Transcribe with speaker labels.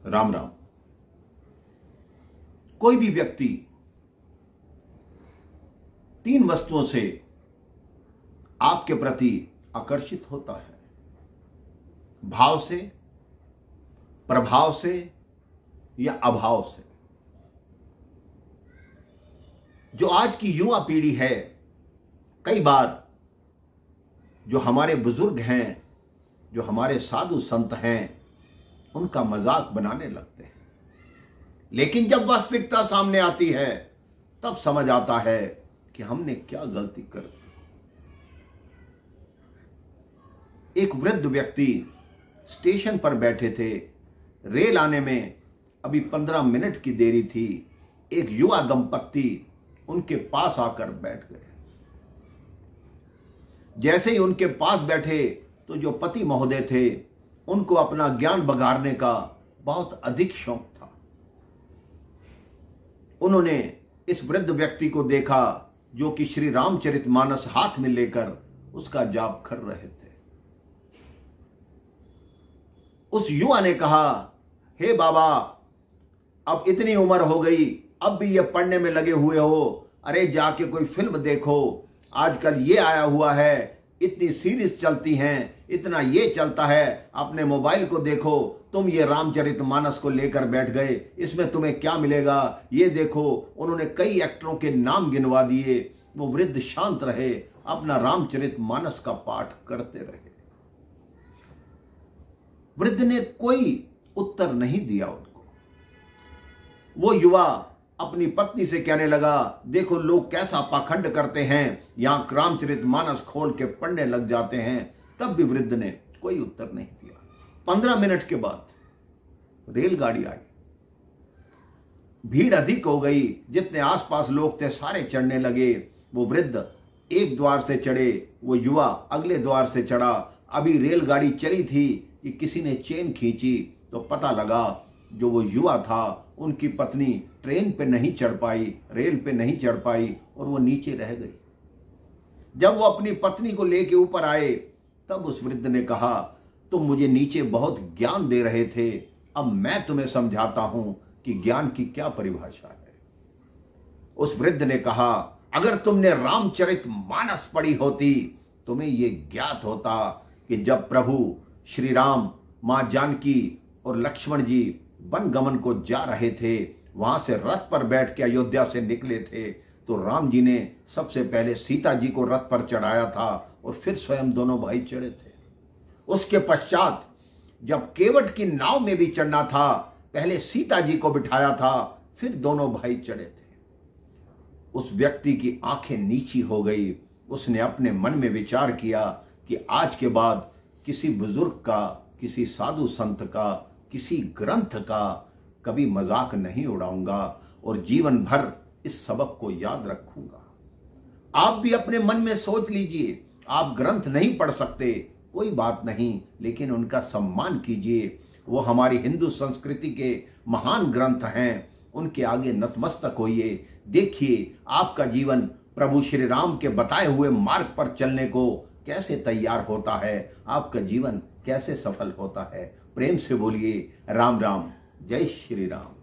Speaker 1: राम राम। कोई भी व्यक्ति तीन वस्तुओं से आपके प्रति आकर्षित होता है, भाव से, प्रभाव से या अभाव से। जो आज की युवा पीढ़ी है, कई बार जो हमारे बुजुर्ग हैं, जो हमारे साधु संत हैं, उनका मजाक बनाने लगते हैं। लेकिन जब वास्तविकता सामने आती है तब समझ आता है कि हमने क्या गलती कर दी। एक वृद्ध व्यक्ति स्टेशन पर बैठे थे, रेल आने में अभी 15 मिनट की देरी थी। एक युवा दंपत्ति उनके पास आकर बैठ गए। जैसे ही उनके पास बैठे तो जो पति महोदय थे, उनको अपना ज्ञान बघारने का बहुत अधिक शौक था। उन्होंने इस वृद्ध व्यक्ति को देखा जो कि श्री रामचरितमानस हाथ में लेकर उसका जाप कर रहे थे। उस युवा ने कहा, हे बाबा, अब इतनी उम्र हो गई, अब भी ये पढ़ने में लगे हुए हो। अरे जाके कोई फिल्म देखो, आजकल ये आया हुआ है, इतनी सीरीज चलती हैं, इतना ये चलता है, अपने मोबाइल को देखो। तुम ये रामचरितमानस को लेकर बैठ गए, इसमें तुम्हें क्या मिलेगा, ये देखो। उन्होंने कई एक्टरों के नाम गिनवा दिए। वो वृद्ध शांत रहे, अपना रामचरितमानस का पाठ करते रहे। वृद्ध ने कोई उत्तर नहीं दिया उनको। वो युवा अपनी पत्नी से कहने लगा, देखो लोग कैसा पाखंड करते हैं, यहां रामचरितमानस खोल के पढ़ने लग जाते हैं। तब भी वृद्ध ने कोई उत्तर नहीं दिया। 15 मिनट के बाद रेलगाड़ी आई। भीड़ अधिक हो गई, जितने आसपास लोग थे सारे चढ़ने लगे। वो वृद्ध एक द्वार से चढ़े, वो युवा अगले द्वार से चढ़ा। अभी रेलगाड़ी चली थी कि किसी ने चेन खींची तो पता लगा जो वो युवा था, उनकी पत्नी ट्रेन पे नहीं चढ़ पाई, रेल पे नहीं चढ़ पाई और वो नीचे रह गई। जब वो अपनी पत्नी को लेके ऊपर आए तब उस वृद्ध ने कहा, तुम मुझे नीचे बहुत ज्ञान दे रहे थे, अब मैं तुम्हें समझाता हूं कि ज्ञान की क्या परिभाषा है। उस वृद्ध ने कहा, अगर तुमने रामचरितमानस पढ़ी होती, तुम्हें यह ज्ञात होता कि जब प्रभु श्री राम, मां जानकी और लक्ष्मण जी वन गमन को जा रहे थे, वहां से रथ पर बैठ के अयोध्या से निकले थे, तो राम जी ने सबसे पहले सीता जी को रथ पर चढ़ाया था और फिर स्वयं दोनों भाई चढ़े थे। उसके पश्चात जब केवट की नाव में भी चढ़ना था, पहले सीता जी को बिठाया था, फिर दोनों भाई चढ़े थे। उस व्यक्ति की आंखें नीची हो गई। उसने अपने मन में विचार किया कि आज के बाद किसी बुजुर्ग का, किसी साधु संत का, किसी ग्रंथ का कभी मजाक नहीं उड़ाऊंगा और जीवन भर इस सबक को याद रखूंगा। आप भी अपने मन में सोच लीजिए, आप ग्रंथ नहीं पढ़ सकते, कोई बात नहीं, लेकिन उनका सम्मान कीजिए। वो हमारी हिंदू संस्कृति के महान ग्रंथ हैं, उनके आगे नतमस्तक होइए। देखिए आपका जीवन प्रभु श्री राम के बताए हुए मार्ग पर चलने को कैसे तैयार होता है, आपका जीवन कैसे सफल होता है। प्रेम से बोलिए राम राम, जय श्री राम।